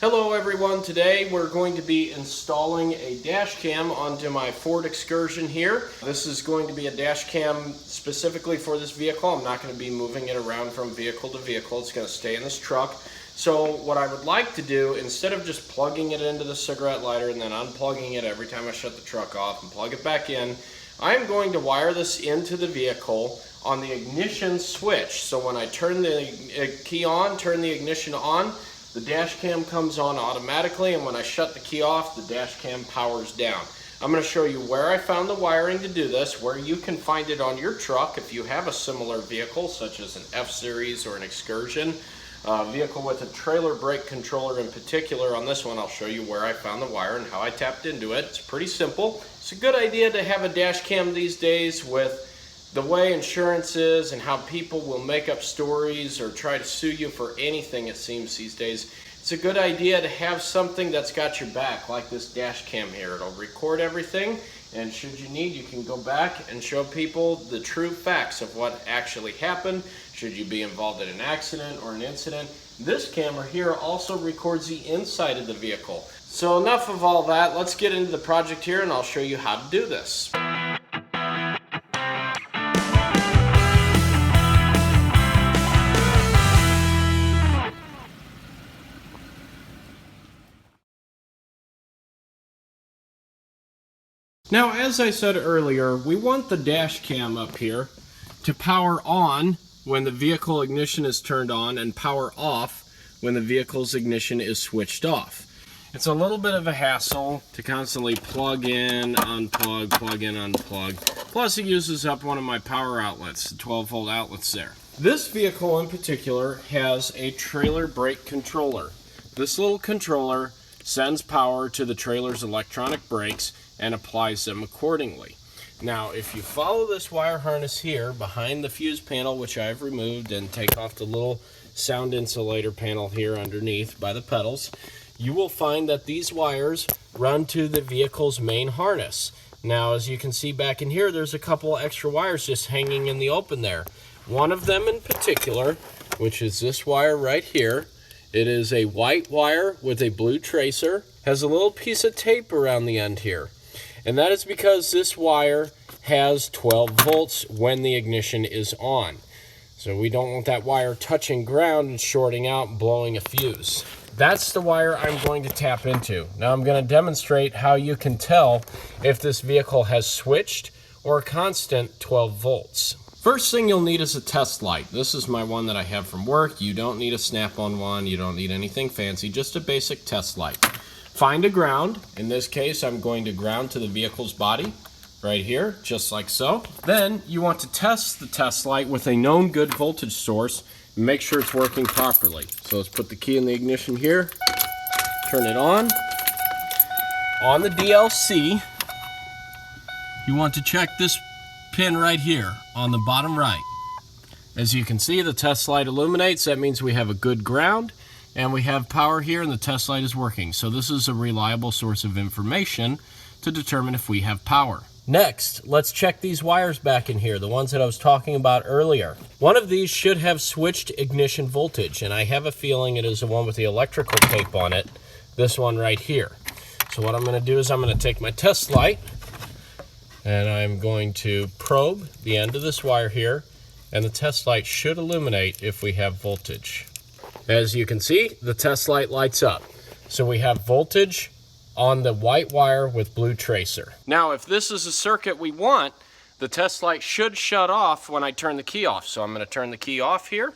Hello everyone, today we're going to be installing a dash cam onto my Ford Excursion here. This is going to be a dash cam specifically for this vehicle. I'm not going to be moving it around from vehicle to vehicle. It's going to stay in this truck. So what I would like to do, instead of just plugging it into the cigarette lighter and then unplugging it every time I shut the truck off and plug it back in, I'm going to wire this into the vehicle on the ignition switch. So when I turn the key on, turn the ignition on, the dash cam comes on automatically, and when I shut the key off, the dash cam powers down. I'm going to show you where I found the wiring to do this, where you can find it on your truck if you have a similar vehicle, such as an F-Series or an Excursion. Vehicle with a trailer brake controller in particular. On this one, I'll show you where I found the wire and how I tapped into it. It's pretty simple. It's a good idea to have a dash cam these days with the way insurance is and how people will make up stories or try to sue you for anything, it seems these days. It's a good idea to have something that's got your back, like this dash cam here. It'll record everything, and should you need, you can go back and show people the true facts of what actually happened, should you be involved in an accident or an incident. This camera here also records the inside of the vehicle. So enough of all that, let's get into the project here and I'll show you how to do this. Now, as I said earlier, we want the dash cam up here to power on when the vehicle ignition is turned on and power off when the vehicle's ignition is switched off. It's a little bit of a hassle to constantly plug in, unplug, plug in, unplug. Plus it uses up one of my power outlets, the 12-volt outlets there. This vehicle in particular has a trailer brake controller. This little controller sends power to the trailer's electronic brakes and applies them accordingly. Now, if you follow this wire harness here behind the fuse panel, which I've removed, and take off the little sound insulator panel here underneath by the pedals, you will find that these wires run to the vehicle's main harness. Now, as you can see back in here, there's a couple extra wires just hanging in the open there. One of them in particular, which is this wire right here, it is a white wire with a blue tracer, has a little piece of tape around the end here. And that is because this wire has 12 volts when the ignition is on. So we don't want that wire touching ground and shorting out and blowing a fuse. That's the wire I'm going to tap into. Now I'm going to demonstrate how you can tell if this vehicle has switched or a constant 12 volts. First thing you'll need is a test light. This is my one that I have from work. You don't need a snap-on one. You don't need anything fancy, just a basic test light. Find a ground. In this case, I'm going to ground to the vehicle's body right here, just like so. Then you want to test the test light with a known good voltage source and make sure it's working properly. So let's put the key in the ignition here, turn it on. On the DLC, you want to check this pin right here on the bottom right. As you can see, the test light illuminates. That means we have a good ground. And we have power here and the test light is working. So this is a reliable source of information to determine if we have power. Next, let's check these wires back in here, the ones that I was talking about earlier. One of these should have switched ignition voltage, and I have a feeling it is the one with the electrical tape on it, this one right here. So what I'm going to do is I'm going to take my test light and I'm going to probe the end of this wire here, and the test light should illuminate if we have voltage. As you can see, the test light lights up. So we have voltage on the white wire with blue tracer. Now, if this is a circuit we want, the test light should shut off when I turn the key off. So I'm going to turn the key off here.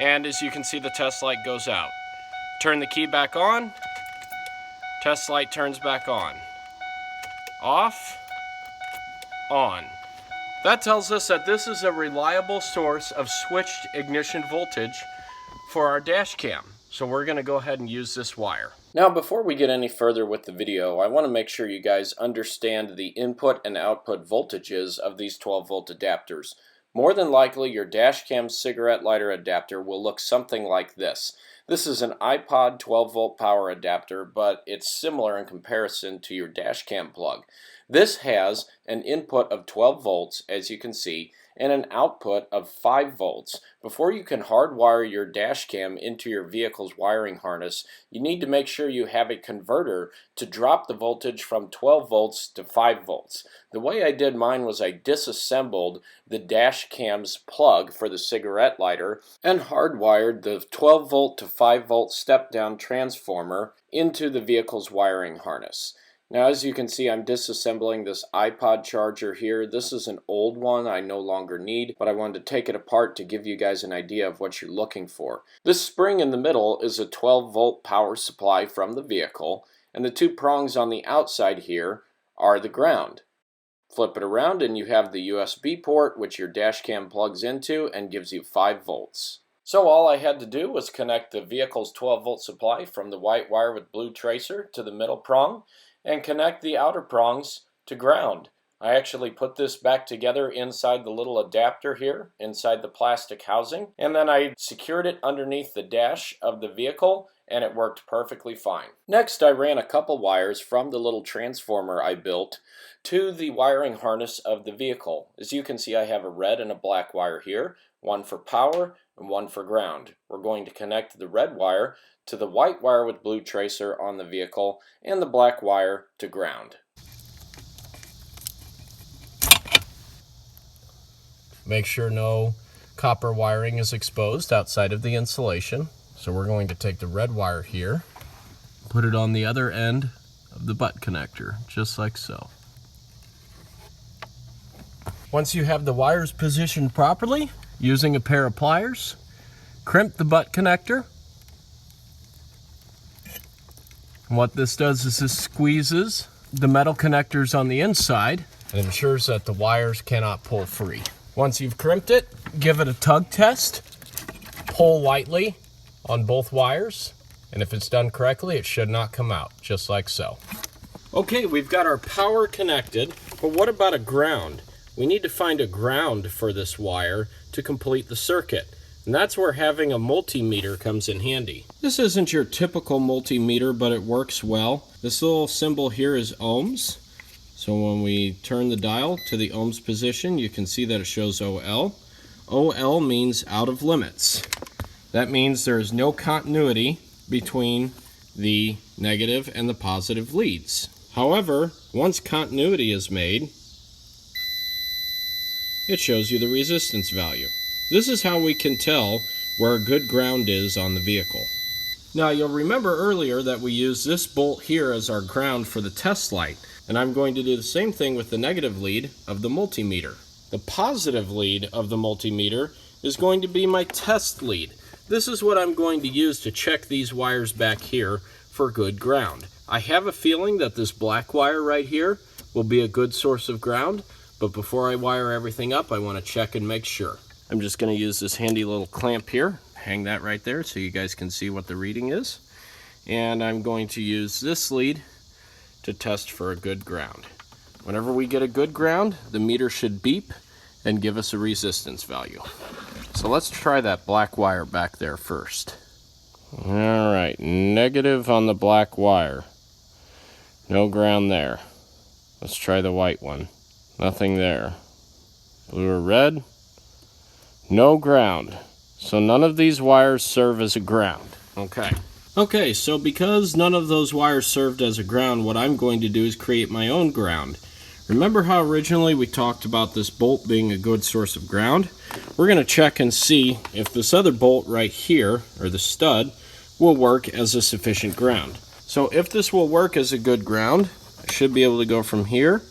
And as you can see, the test light goes out. Turn the key back on. Test light turns back on. Off. On. That tells us that this is a reliable source of switched ignition voltage for our dash cam. So we're going to go ahead and use this wire. Now, before we get any further with the video, I want to make sure you guys understand the input and output voltages of these 12-volt adapters. More than likely, your dash cam cigarette lighter adapter will look something like this. This is an iPod 12-volt power adapter, but it's similar in comparison to your dash cam plug. This has an input of 12 volts, as you can see, and an output of 5 volts. Before you can hardwire your dash cam into your vehicle's wiring harness, you need to make sure you have a converter to drop the voltage from 12 volts to 5 volts. The way I did mine was I disassembled the dash cam's plug for the cigarette lighter and hardwired the 12 volt to 5 volt step down transformer into the vehicle's wiring harness. Now, as you can see, I'm disassembling this iPod charger here. This is an old one I no longer need, but I wanted to take it apart to give you guys an idea of what you're looking for. This spring in the middle is a 12 volt power supply from the vehicle, and the 2 prongs on the outside here are the ground. Flip it around and you have the USB port, which your dash cam plugs into and gives you 5 volts. So all I had to do was connect the vehicle's 12 volt supply from the white wire with blue tracer to the middle prong, and connect the outer prongs to ground. I actually put this back together inside the little adapter here, inside the plastic housing, and then I secured it underneath the dash of the vehicle, and it worked perfectly fine. Next, I ran a couple wires from the little transformer I built to the wiring harness of the vehicle. As you can see, I have a red and a black wire here, one for power and one for ground. We're going to connect the red wire to the white wire with blue tracer on the vehicle and the black wire to ground. Make sure no copper wiring is exposed outside of the insulation. So we're going to take the red wire here, put it on the other end of the butt connector, just like so. Once you have the wires positioned properly, using a pair of pliers, crimp the butt connector. And what this does is this squeezes the metal connectors on the inside and ensures that the wires cannot pull free. Once you've crimped it, give it a tug test. Pull lightly on both wires, and if it's done correctly, it should not come out, just like so. Okay, we've got our power connected, but what about a ground? We need to find a ground for this wire to complete the circuit. And that's where having a multimeter comes in handy. This isn't your typical multimeter, but it works well. This little symbol here is ohms. So when we turn the dial to the ohms position, you can see that it shows OL. OL means out of limits. That means there is no continuity between the negative and the positive leads. However, once continuity is made, it shows you the resistance value. This is how we can tell where a good ground is on the vehicle. Now you'll remember earlier that we used this bolt here as our ground for the test light, and I'm going to do the same thing with the negative lead of the multimeter. The positive lead of the multimeter is going to be my test lead. This is what I'm going to use to check these wires back here for good ground. I have a feeling that this black wire right here will be a good source of ground, but before I wire everything up, I want to check and make sure. I'm just going to use this handy little clamp here, hang that right there so you guys can see what the reading is. And I'm going to use this lead to test for a good ground. Whenever we get a good ground, the meter should beep and give us a resistance value. So let's try that black wire back there first. All right, negative on the black wire. No ground there. Let's try the white one. Nothing there. Blue or red? No ground. So none of these wires serve as a ground. Okay, so because none of those wires served as a ground, what I'm going to do is create my own ground. Remember how originally we talked about this bolt being a good source of ground? We're going to check and see if this other bolt right here, or the stud, will work as a sufficient ground. So if this will work as a good ground, I should be able to go from here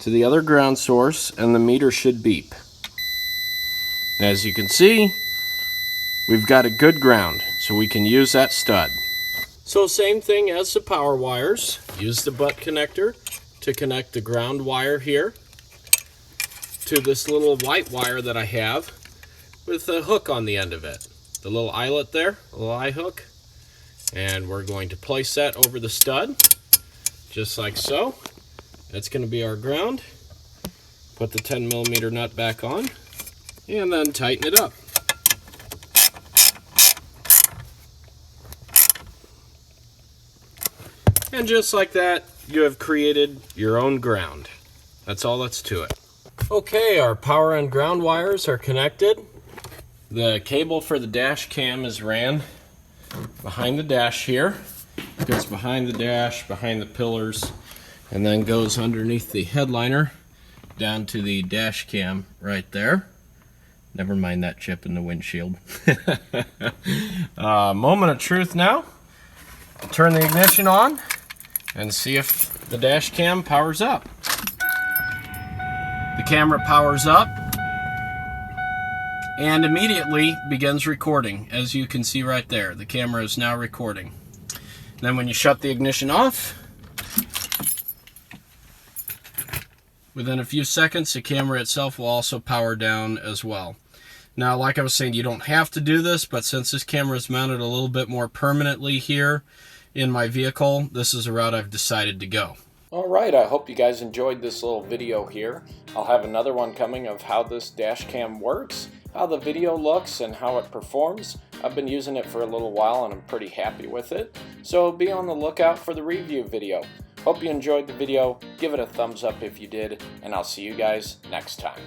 to the other ground source, and the meter should beep. As you can see, we've got a good ground, so we can use that stud. So same thing as the power wires. Use the butt connector to connect the ground wire here to this little white wire that I have with a hook on the end of it. The little eyelet there, a little eye hook. And we're going to place that over the stud, just like so. That's going to be our ground. Put the 10mm nut back on, and then tighten it up. And just like that, you have created your own ground. That's all that's to it. Okay, our power and ground wires are connected. The cable for the dash cam is ran behind the dash here. It goes behind the dash, behind the pillars, and then goes underneath the headliner down to the dash cam right there. Never mind that chip in the windshield. Moment of truth now. Turn the ignition on and see if the dash cam powers up. The camera powers up and immediately begins recording. As you can see right there, the camera is now recording. Then when you shut the ignition off, within a few seconds, the camera itself will also power down as well. Now, like I was saying, you don't have to do this, but since this camera is mounted a little bit more permanently here in my vehicle, this is a route I've decided to go. Alright, I hope you guys enjoyed this little video here. I'll have another one coming of how this dash cam works, how the video looks, and how it performs. I've been using it for a little while and I'm pretty happy with it. So be on the lookout for the review video. Hope you enjoyed the video. Give it a thumbs up if you did, and I'll see you guys next time.